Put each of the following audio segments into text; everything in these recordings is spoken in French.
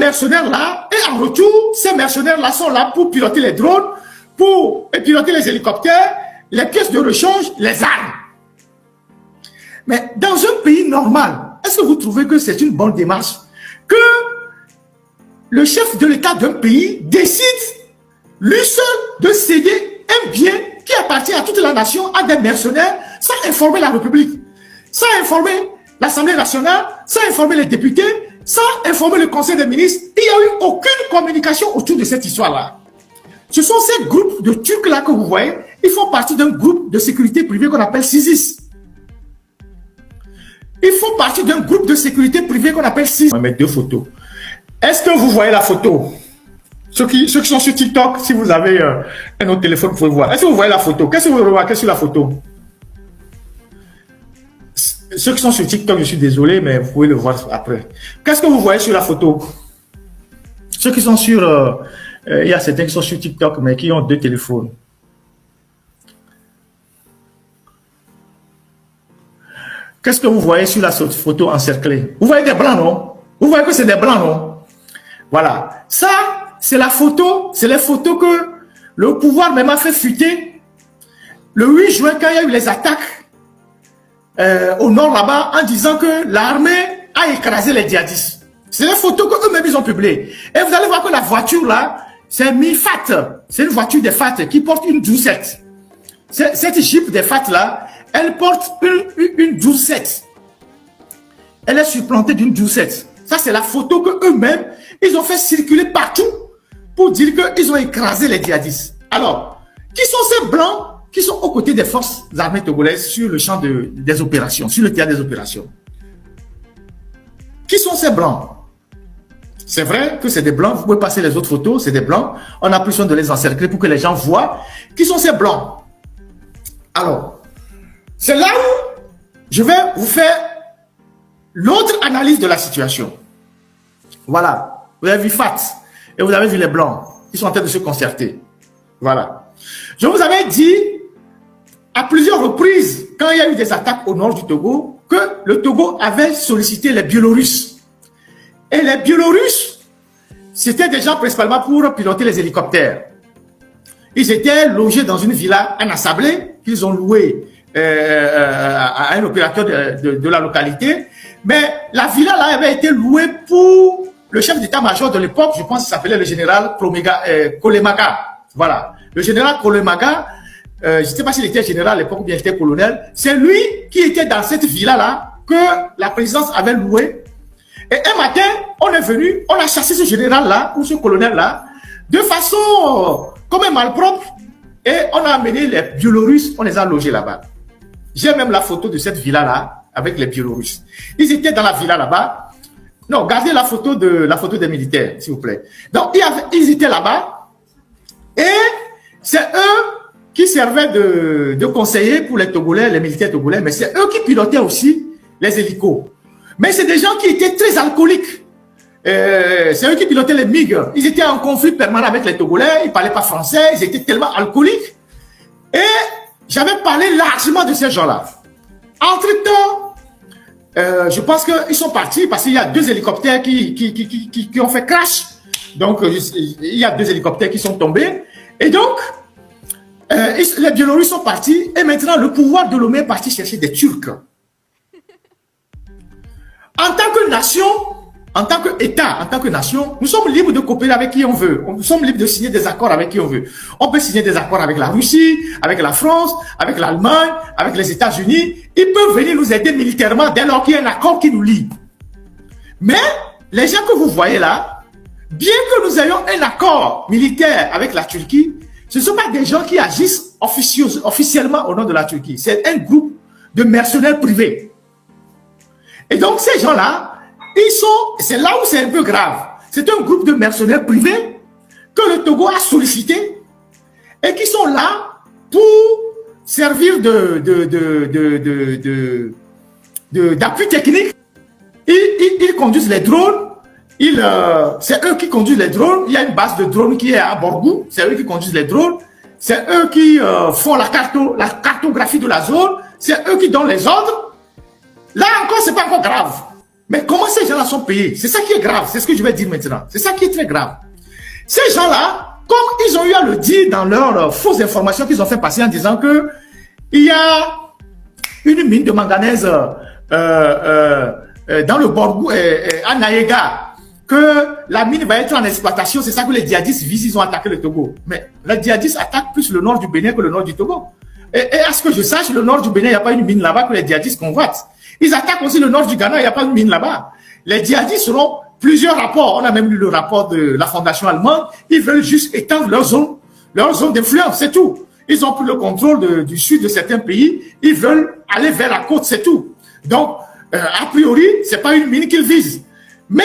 mercenaires-là, et en retour, ces mercenaires-là sont là pour piloter les drones, pour piloter les hélicoptères, les pièces de rechange, les armes. Mais dans un pays normal, est-ce que vous trouvez que c'est une bonne démarche que le chef de l'État d'un pays décide, lui seul, de céder un bien qui appartient à toute la nation à des mercenaires sans informer la République, sans informer l'Assemblée nationale, sans informer les députés, sans informer le Conseil des ministres? Il n'y a eu aucune communication autour de cette histoire-là. Ce sont ces groupes de Turcs-là que vous voyez, ils font partie d'un groupe de sécurité privée qu'on appelle CISIS. Ils font partie d'un groupe de sécurité privée qu'on appelle CISIS. On va mettre deux photos. Est-ce que vous voyez la photo? Ceux qui sont sur TikTok, si vous avez un autre téléphone, vous pouvez voir. Est-ce que vous voyez la photo? Qu'est-ce que vous remarquez sur la photo? Ceux qui sont sur TikTok, je suis désolé, mais vous pouvez le voir après. Qu'est-ce que vous voyez sur la photo? Ceux qui sont sur... il y a certains qui sont sur TikTok, mais qui ont deux téléphones. Qu'est-ce que vous voyez sur la photo encerclée? Vous voyez des blancs, non? Vous voyez que c'est des blancs, non? Voilà. Ça, c'est la photo, c'est les photos que le pouvoir même a fait fuiter le 8 juin quand il y a eu les attaques au nord là-bas en disant que l'armée a écrasé les djihadistes. C'est les photos qu'eux-mêmes ils ont publiées. Et vous allez voir que la voiture là, c'est mi-FAT. C'est une voiture des FAT qui porte une 12-7. Cette Jeep des FAT là, elle porte une 12-7. Elle est surplantée d'une 12-7. Ça, c'est la photo qu'eux-mêmes, ils ont fait circuler partout pour dire qu'ils ont écrasé les djihadistes. Alors, qui sont ces blancs qui sont aux côtés des forces armées togolaises sur le champ des opérations, sur le théâtre des opérations? Qui sont ces blancs? C'est vrai que c'est des blancs, vous pouvez passer les autres photos, c'est des blancs. On a pris soin de les encercler pour que les gens voient qui sont ces blancs. Alors, c'est là où je vais vous faire l'autre analyse de la situation. Voilà, vous avez vu FAT et vous avez vu les blancs qui sont en train de se concerter. Voilà. Je vous avais dit à plusieurs reprises, quand il y a eu des attaques au nord du Togo, que le Togo avait sollicité les Biélorusses. Et les Biélorusses, c'était des gens principalement pour piloter les hélicoptères. Ils étaient logés dans une villa à Nassablé, qu'ils ont loué à un opérateur de la localité. Mais la villa là avait été louée pour le chef d'état-major de l'époque, je pense qu'il s'appelait le général Kolemaga. Voilà. Le général Kolemaga, je ne sais pas s'il était général à l'époque ou bien il était colonel, c'est lui qui était dans cette villa-là que la présidence avait louée. Et un matin, on est venu, on a chassé ce général-là ou ce colonel-là de façon comme un malpropre et on a amené les Biélorusses, on les a logés là-bas. J'ai même la photo de cette villa-là avec les Biélorusses. Ils étaient dans la villa là-bas. Non, gardez la photo des militaires, s'il vous plaît. Donc, ils étaient là-bas et c'est eux qui servaient de conseillers pour les Togolais, les militaires togolais, mais c'est eux qui pilotaient aussi les hélicos. Mais c'est des gens qui étaient très alcooliques. C'est eux qui pilotaient les MiG. Ils étaient en conflit permanent avec les Togolais, ils ne parlaient pas français, ils étaient tellement alcooliques. Et j'avais parlé largement de ces gens-là. Entre-temps, je pense qu'ils sont partis parce qu'il y a deux hélicoptères qui ont fait crash. Donc, il y a deux hélicoptères qui sont tombés. Et donc, les Biélorusses sont partis. Et maintenant, le pouvoir de Lomé est parti chercher des Turcs. En tant que nation, en tant qu'État, en tant que nation, nous sommes libres de coopérer avec qui on veut. Nous sommes libres de signer des accords avec qui on veut. On peut signer des accords avec la Russie, avec la France, avec l'Allemagne, avec les États-Unis. Ils peuvent venir nous aider militairement dès lors qu'il y a un accord qui nous lie. Mais les gens que vous voyez là, bien que nous ayons un accord militaire avec la Turquie, ce ne sont pas des gens qui agissent officiellement au nom de la Turquie. C'est un groupe de mercenaires privés. Et donc ces gens-là, c'est là où c'est un peu grave. C'est un groupe de mercenaires privés que le Togo a sollicité et qui sont là pour servir d'appui technique. Ils conduisent les drones. C'est eux qui conduisent les drones. Il y a une base de drones qui est à Borgou. C'est eux qui conduisent les drones. C'est eux qui font la cartographie de la zone. C'est eux qui donnent les ordres. Là encore, c'est pas encore grave. Mais comment ces gens-là sont payés? C'est ça qui est grave. C'est ce que je vais dire maintenant. C'est ça qui est très grave. Ces gens-là, comme ils ont eu à le dire dans leurs fausses informations qu'ils ont fait passer en disant que il y a une mine de manganèse dans le Borgou, à Naïga, que la mine va être en exploitation. C'est ça que les djihadistes visent. Ils ont attaqué le Togo. Mais les djihadistes attaquent plus le nord du Bénin que le nord du Togo. Et à ce que je sache, le nord du Bénin, il n'y a pas une mine là-bas que les djihadistes convoitent. Ils attaquent aussi le nord du Ghana, il n'y a pas une mine là-bas. Les djihadistes seront plusieurs rapports. On a même lu le rapport de la fondation allemande. Ils veulent juste étendre leur zone d'influence, c'est tout. Ils ont pris le contrôle du sud de certains pays. Ils veulent aller vers la côte, c'est tout. Donc, a priori, c'est pas une mine qu'ils visent. Mais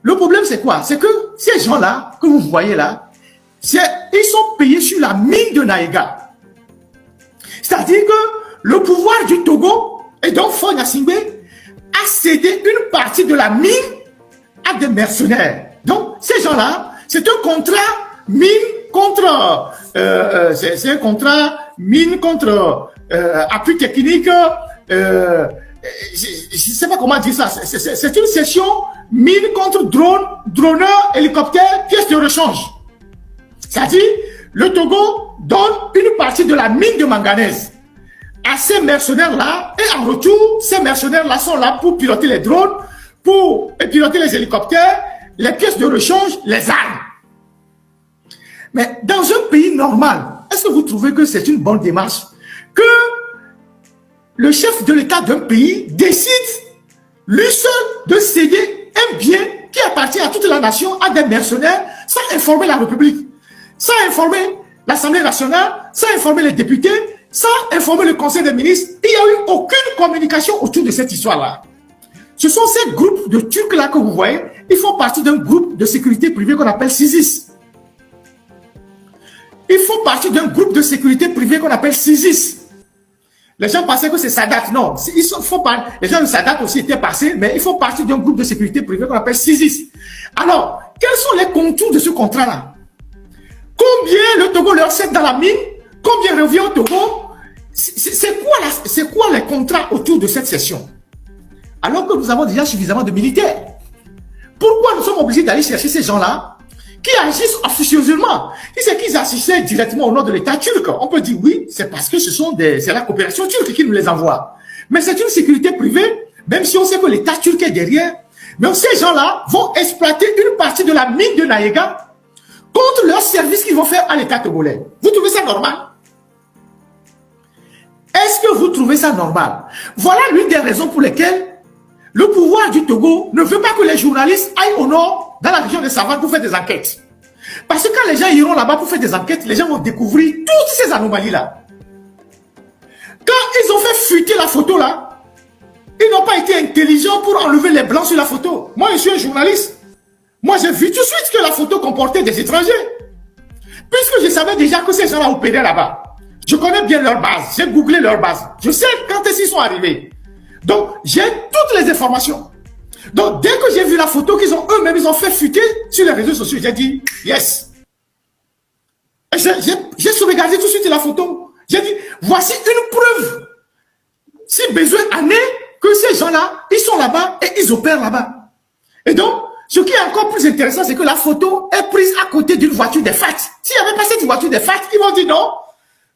le problème, c'est quoi? C'est que ces gens-là, que vous voyez là, ils sont payés sur la mine de Naïga. C'est-à-dire que le pouvoir du Togo, et donc Faure Gnassingbé, a cédé une partie de la mine à des mercenaires. Donc, ces gens-là, c'est un contrat mine contre... c'est un contrat mine contre appui technique. Je ne sais pas comment dire ça. C'est une session mine contre drone, droneur, hélicoptère, pièces de rechange. C'est-à-dire, le Togo donne une partie de la mine de manganèse à ces mercenaires-là, et en retour, ces mercenaires-là sont là pour piloter les drones, pour piloter les hélicoptères, les pièces de rechange, les armes. Mais dans un pays normal, est-ce que vous trouvez que c'est une bonne démarche que le chef de l'État d'un pays décide, lui seul, de céder un bien qui appartient à toute la nation à des mercenaires sans informer la République, sans informer l'Assemblée nationale, sans informer les députés, sans informer le Conseil des ministres? Il n'y a eu aucune communication autour de cette histoire-là. Ce sont ces groupes de Turcs-là que vous voyez, ils font partie d'un groupe de sécurité privée qu'on appelle SISIS. Ils font partie d'un groupe de sécurité privée qu'on appelle SISIS. Les gens pensaient que c'est Sadat. Non, les gens de Sadat aussi étaient passés, mais ils font partie d'un groupe de sécurité privée qu'on appelle SISIS. Alors, quels sont les contours de ce contrat-là? Combien le Togo leur cède dans la mine? Combien revient au Togo? C'est quoi les contrats autour de cette session? Alors que nous avons déjà suffisamment de militaires. Pourquoi nous sommes obligés d'aller chercher ces gens-là qui agissent officieusement? Si c'est qu'ils agissaient directement au nom de l'État turc, on peut dire oui, c'est parce que c'est la coopération turque qui nous les envoie. Mais c'est une sécurité privée, même si on sait que l'État turc est derrière. Mais ces gens-là vont exploiter une partie de la mine de Naïga contre leurs services qu'ils vont faire à l'État togolais. Vous trouvez ça normal? Est-ce que vous trouvez ça normal? Voilà l'une des raisons pour lesquelles le pouvoir du Togo ne veut pas que les journalistes aillent au nord, dans la région de Savane, pour faire des enquêtes. Parce que quand les gens iront là-bas pour faire des enquêtes, les gens vont découvrir toutes ces anomalies-là. Quand ils ont fait fuiter la photo là, ils n'ont pas été intelligents pour enlever les blancs sur la photo. Moi, je suis un journaliste. Moi, j'ai vu tout de suite que la photo comportait des étrangers. Puisque je savais déjà que ces gens-là opéraient là-bas. Je connais bien leur base. J'ai googlé leur base. Je sais quand est-ce qu'ils sont arrivés. Donc, j'ai toutes les informations. Donc, dès que j'ai vu la photo qu'ils ont eux-mêmes, ils ont fait fuiter sur les réseaux sociaux, j'ai dit, yes. J'ai sauvegardé tout de suite la photo. J'ai dit, voici une preuve. Si besoin en est, que ces gens-là, ils sont là-bas et ils opèrent là-bas. Et donc, ce qui est encore plus intéressant, c'est que la photo est prise à côté d'une voiture de FAT. S'il n'y avait pas cette voiture de FAT, ils vont dire non,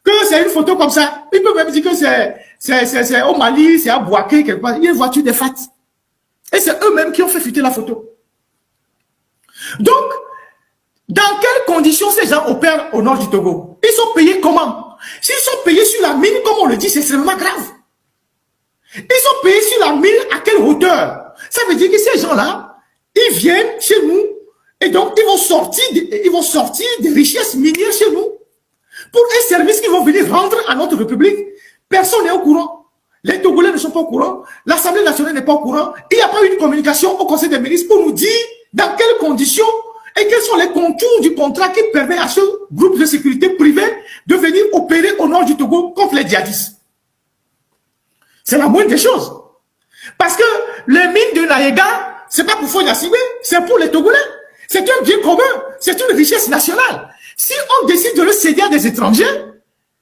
que c'est une photo comme ça. Ils peuvent même dire que c'est au Mali, c'est à Bouaké, quelque part. Il y a une voiture de FAT. Et c'est eux-mêmes qui ont fait fuiter la photo. Donc, dans quelles conditions ces gens opèrent au nord du Togo? Ils sont payés comment? S'ils sont payés sur la mine, comme on le dit, c'est extrêmement grave. Ils sont payés sur la mine à quelle hauteur? Ça veut dire que ces gens-là, ils viennent chez nous et donc ils vont sortir des richesses minières chez nous pour un service qu'ils vont venir rendre à notre République. Personne n'est au courant. Les Togolais ne sont pas au courant. L'Assemblée nationale n'est pas au courant. Il n'y a pas eu de communication au Conseil des ministres pour nous dire dans quelles conditions et quels sont les contours du contrat qui permet à ce groupe de sécurité privé de venir opérer au nord du Togo contre les djihadistes. C'est la moindre des choses. Parce que les mines de Naïga, c'est pas pour Faure Gnassingbé, c'est pour les Togolais. C'est un bien commun, c'est une richesse nationale. Si on décide de le céder à des étrangers,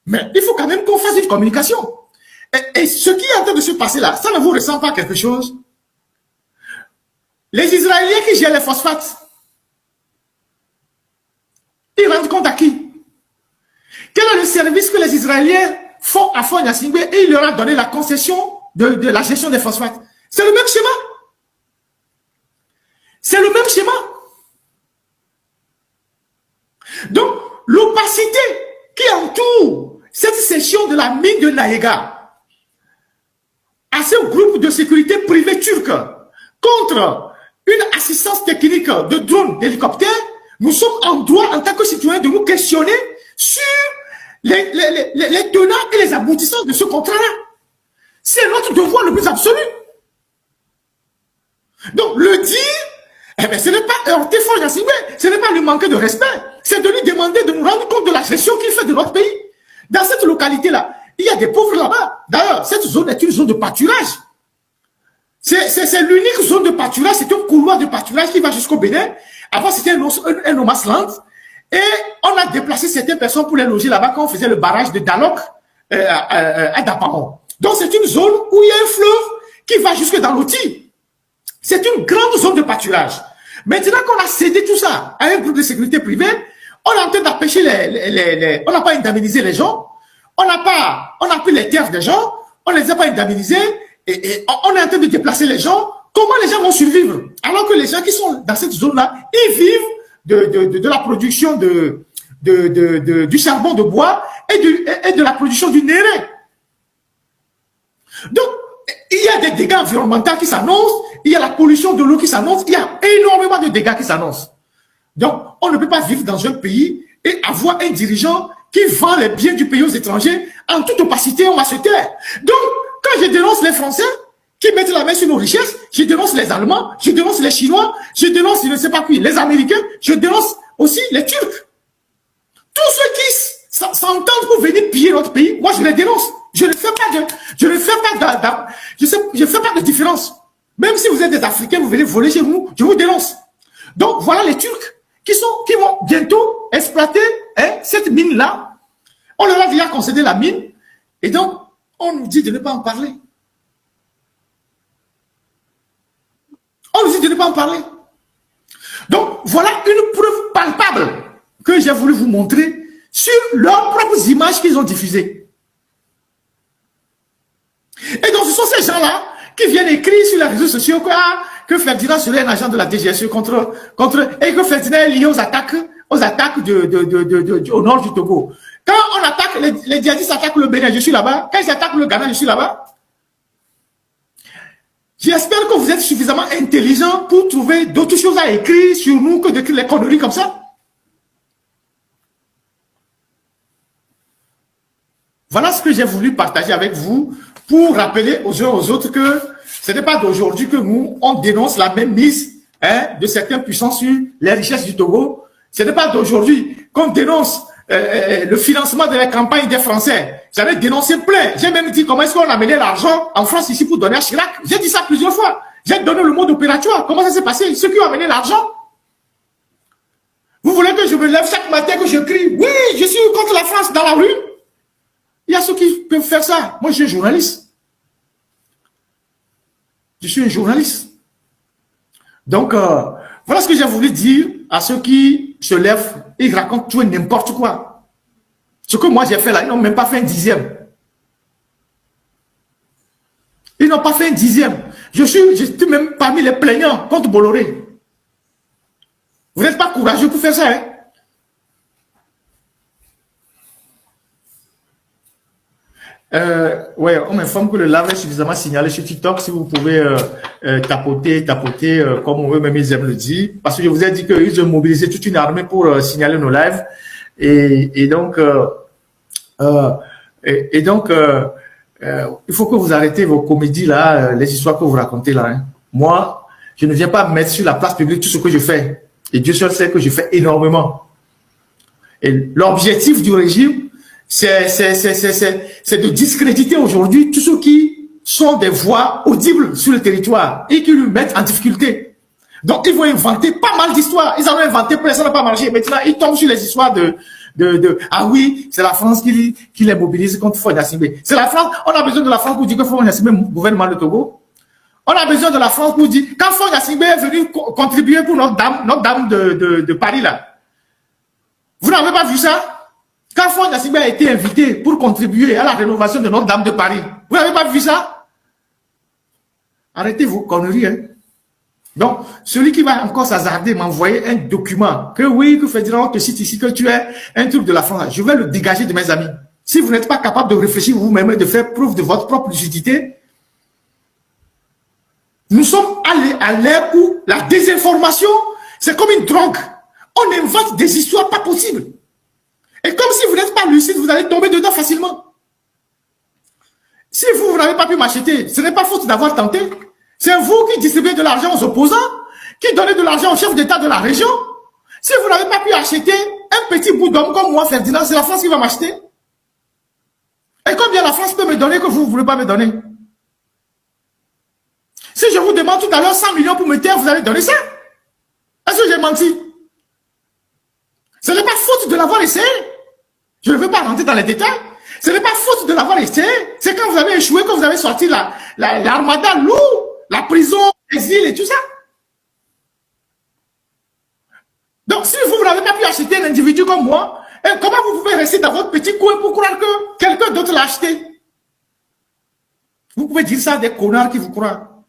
mais il faut quand même qu'on fasse une communication. Et ce qui est en train de se passer là, ça ne vous ressemble pas quelque chose? Les Israéliens qui gèrent les phosphates, ils rendent compte à qui? Quel est le service que les Israéliens font à Faure Gnassingbé et il leur a donné la concession de la gestion des phosphates? C'est le même schéma. C'est le même schéma. Donc, l'opacité qui entoure cette session de la mine de Naïga à ce groupe de sécurité privé turc contre une assistance technique de drones, d'hélicoptères, nous sommes en droit, en tant que citoyens, de nous questionner sur les tenants et les aboutissants de ce contrat-là. C'est notre devoir le plus absolu. Donc, le dire, eh bien, ce n'est pas heurter Faure Gnassingbé, ce n'est pas lui manquer de respect, c'est de lui demander de nous rendre compte de la gestion qu'il fait de notre pays. Dans cette localité-là, il y a des pauvres là-bas. D'ailleurs, cette zone est une zone de pâturage. C'est l'unique zone de pâturage, c'est un couloir de pâturage qui va jusqu'au Bénin. Avant, c'était un Nomas Land. Et on a déplacé certaines personnes pour les loger là-bas quand on faisait le barrage de Dalok à Daparon. Donc, c'est une zone où il y a un fleuve qui va jusque dans l'Oti. C'est une grande zone de pâturage. Maintenant qu'on a cédé tout ça à un groupe de sécurité privée, on est en train d'empêcher on n'a pas indemnisé les gens, on a pris les terres des gens, on ne les a pas indemnisés, et on est en train de déplacer les gens. Comment les gens vont survivre? Alors que les gens qui sont dans cette zone-là, ils vivent de la production du charbon de bois et de la production du néré. Donc, il y a des dégâts environnementaux qui s'annoncent, il y a la pollution de l'eau qui s'annonce, il y a énormément de dégâts qui s'annoncent. Donc, on ne peut pas vivre dans un pays et avoir un dirigeant qui vend les biens du pays aux étrangers en toute opacité, on va se taire. Donc, quand je dénonce les Français qui mettent la main sur nos richesses, je dénonce les Allemands, je dénonce les Chinois, je dénonce, je ne sais pas qui, les Américains, je dénonce aussi les Turcs. Tous ceux qui s'entendent pour venir piller notre pays, moi je les dénonce. Je ne fais pas de différence. Même si vous êtes des Africains, vous venez voler chez nous, je vous dénonce. Donc voilà les Turcs qui vont bientôt exploiter cette mine-là. On leur a déjà concédé la mine et donc on nous dit de ne pas en parler. On nous dit de ne pas en parler. Donc voilà une preuve palpable que j'ai voulu vous montrer sur leurs propres images qu'ils ont diffusées. Et donc ce sont ces gens-là qui viennent écrire sur les réseaux sociaux que Ferdinand serait un agent de la DGSE et que Ferdinand est lié aux attaques au nord du Togo. Quand on attaque, les djihadistes attaquent le Bénin, je suis là-bas. Quand ils attaquent le Ghana, je suis là-bas. J'espère que vous êtes suffisamment intelligent pour trouver d'autres choses à écrire sur nous que d'écrire les conneries comme ça. Voilà ce que j'ai voulu partager avec vous pour rappeler aux uns aux autres que ce n'est pas d'aujourd'hui que nous, on dénonce la même mise de certaines puissances sur les richesses du Togo. Ce n'est pas d'aujourd'hui qu'on dénonce le financement de la campagne des Français. J'avais dénoncé plein. J'ai même dit comment est-ce qu'on amenait l'argent en France ici pour donner à Chirac. J'ai dit ça plusieurs fois. J'ai donné le mode opératoire. Comment ça s'est passé? Ceux qui ont amené l'argent. Vous voulez que je me lève chaque matin, que je crie, oui, je suis contre la France dans la rue? Il y a ceux qui peuvent faire ça. Moi, je suis un journaliste. Je suis un journaliste. Donc, voilà ce que j'ai voulu dire à ceux qui se lèvent et racontent tout et n'importe quoi. Ce que moi j'ai fait là, ils n'ont même pas fait un dixième. Ils n'ont pas fait un dixième. Je suis même parmi les plaignants contre Bolloré. Vous n'êtes pas courageux pour faire ça, hein? Ouais, on m'informe que le live est suffisamment signalé sur TikTok. Si vous pouvez tapoter, comme eux-mêmes ils aiment le dire. Parce que je vous ai dit qu'ils ont mobilisé toute une armée pour signaler nos lives. Et donc, il faut que vous arrêtez vos comédies là, les histoires que vous racontez là. Hein. Moi, je ne viens pas mettre sur la place publique tout ce que je fais. Et Dieu seul sait que je fais énormément. Et l'objectif du régime, c'est de discréditer aujourd'hui tous ceux qui sont des voix audibles sur le territoire et qui lui mettent en difficulté. Donc, ils vont inventer pas mal d'histoires. Ils en ont inventé plein, ça n'a pas marché. Maintenant, ils tombent sur les histoires ah oui, c'est la France qui les mobilise contre Faure Gnassingbé. C'est la France, on a besoin de la France pour dire que Faure Gnassingbé gouvernement le Togo. On a besoin de la France pour dire, quand Faure Gnassingbé est venu contribuer pour Notre-Dame de Paris, là, vous n'avez pas vu ça? Quand Faure Gnassingbé a été invité pour contribuer à la rénovation de Notre-Dame de Paris, vous n'avez pas vu ça? Arrêtez vos conneries, hein. Donc, celui qui va encore s'hasarder m'envoyer un document, que oui, que Ferdinand te cite ici, que tu es un truc de la France, je vais le dégager de mes amis. Si vous n'êtes pas capable de réfléchir vous-même et de faire preuve de votre propre lucidité, nous sommes allés à l'ère où la désinformation, c'est comme une drogue. On invente des histoires pas possibles. Et comme si vous n'êtes pas lucide, vous allez tomber dedans facilement. Si vous n'avez pas pu m'acheter, ce n'est pas faute d'avoir tenté. C'est vous qui distribuez de l'argent aux opposants, qui donnez de l'argent au chef d'État de la région. Si vous n'avez pas pu acheter un petit bout d'homme comme moi, Ferdinand, c'est la France qui va m'acheter. Et combien la France peut me donner que vous ne voulez pas me donner? Si je vous demande tout à l'heure 100 millions pour me taire, vous allez donner ça? Est-ce que j'ai menti? Ce n'est pas faute de l'avoir essayé. Je ne veux pas rentrer dans les détails. Ce n'est pas faute de l'avoir essayé. C'est quand vous avez échoué, quand vous avez sorti l'armada lourd, la prison, l'exil et tout ça. Donc, si vous n'avez pas pu acheter un individu comme moi, comment vous pouvez rester dans votre petit coin pour croire que quelqu'un d'autre l'a acheté? Vous pouvez dire ça à des connards qui vous croient.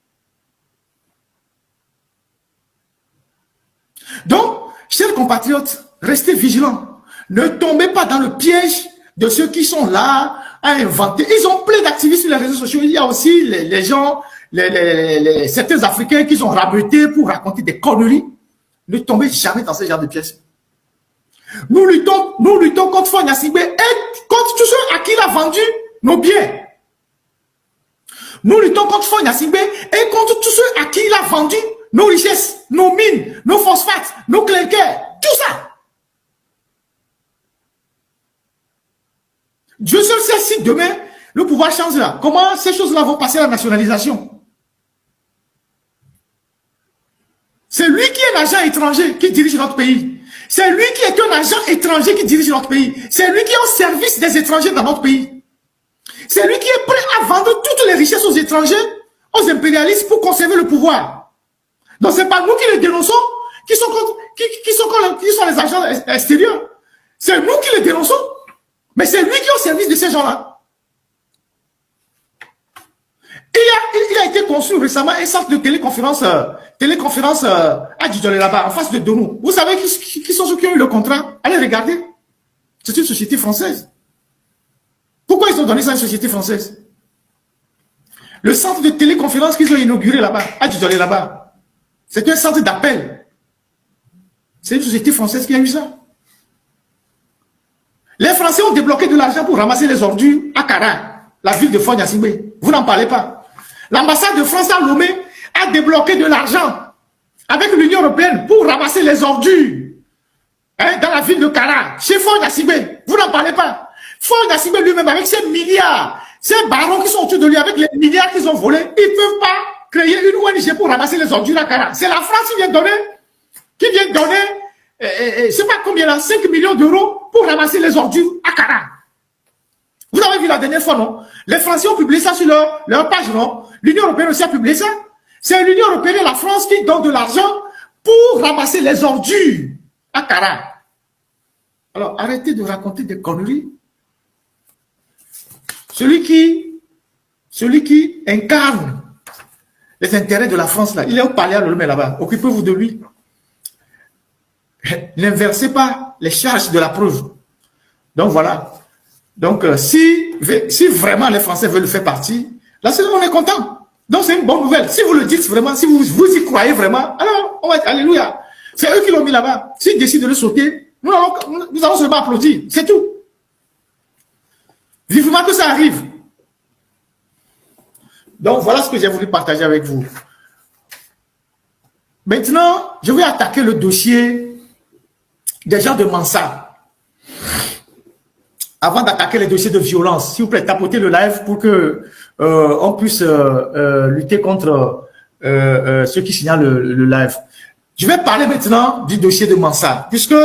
Donc, chers compatriotes, restez vigilants. Ne tombez pas dans le piège de ceux qui sont là à inventer. Ils ont plein d'activistes sur les réseaux sociaux. Il y a aussi les gens, certains Africains qui sont rameutés pour raconter des conneries. Ne tombez jamais dans ce genre de pièces. Nous luttons contre Faure Gnassingbé et contre tous ceux à qui il a vendu nos biens. Nous luttons contre Faure Gnassingbé et contre tous ceux à qui il a vendu nos richesses, nos mines, nos phosphates, nos clinquers, tout ça. Dieu seul sait si demain, le pouvoir change là. Comment ces choses-là vont passer à la nationalisation? C'est lui qui est l'agent étranger qui dirige notre pays. C'est lui qui est un agent étranger qui dirige notre pays. C'est lui qui est au service des étrangers dans notre pays. C'est lui qui est prêt à vendre toutes les richesses aux étrangers, aux impérialistes pour conserver le pouvoir. Donc c'est pas nous qui les dénonçons, qui sont les agents extérieurs. C'est nous qui les dénonçons. Mais c'est lui qui est au service de ces gens-là. Il a été conçu récemment un centre de téléconférence à Djidjolé là-bas, en face de Donou. Vous savez qui sont ceux qui ont eu le contrat? Allez regarder. C'est une société française. Pourquoi ils ont donné ça à une société française? Le centre de téléconférence qu'ils ont inauguré là-bas, à Djidjolé là-bas, c'est un centre d'appel. C'est une société française qui a eu ça. Les Français ont débloqué de l'argent pour ramasser les ordures à Kara, la ville de Faure Gnassingbé. Vous n'en parlez pas. L'ambassade de France à Lomé a débloqué de l'argent avec l'Union européenne pour ramasser les ordures dans la ville de Kara, chez Faure Gnassingbé. Vous n'en parlez pas. Faure Gnassingbé lui-même, avec ses milliards, ces barons qui sont autour de lui, avec les milliards qu'ils ont volés, ils ne peuvent pas créer une ONG pour ramasser les ordures à Kara. C'est la France qui vient donner, je sais pas combien là, 5 millions d'euros pour ramasser les ordures à Kara. Vous avez vu la dernière fois, non? Les Français ont publié ça sur leur page, non? L'Union européenne aussi a publié ça. C'est l'Union européenne et la France qui donnent de l'argent pour ramasser les ordures à Kara. Alors, arrêtez de raconter des conneries. Celui qui incarne les intérêts de la France, là, il est au palais à Lomé là-bas. Occupez-vous de lui. N'inversez pas les charges de la preuve. Donc voilà. Donc si vraiment les Français veulent faire partie, là on est content. Donc c'est une bonne nouvelle. Si vous le dites vraiment, si vous y croyez vraiment, alors on va être alléluia. C'est eux qui l'ont mis là-bas. S'ils décident de le sauter, nous allons seulement applaudir. C'est tout. Vivement que ça arrive. Donc voilà ce que j'ai voulu partager avec vous. Maintenant, je vais attaquer le dossier des gens de Mansa. Avant d'attaquer les dossiers de violence, s'il vous plaît, tapotez le live pour que on puisse lutter contre ceux qui signalent le live. Je vais parler maintenant du dossier de Mansa, puisque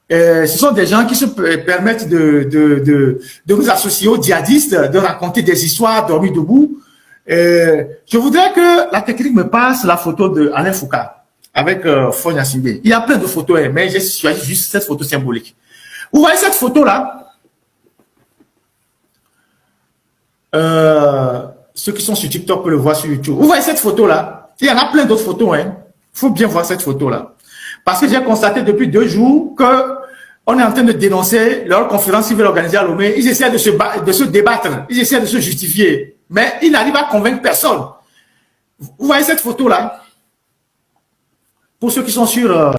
ce sont des gens qui se permettent de nous associer aux djihadistes, de raconter des histoires dormies debout. Je voudrais que la technique me passe la photo de Alain Foucault avec Fonya Singbe. Il y a plein de photos, mais j'ai choisi juste cette photo symbolique. Vous voyez cette photo-là? Ceux qui sont sur TikTok peuvent le voir sur YouTube. Vous voyez cette photo-là? Il y en a plein d'autres photos. Il faut bien voir cette photo-là. Parce que j'ai constaté depuis 2 jours qu'on est en train de dénoncer leur conférence qu'ils veulent organiser à Lomé. Ils essaient de se débattre. Ils essaient de se justifier. Mais ils n'arrivent à convaincre personne. Vous voyez cette photo-là? Pour ceux qui sont sur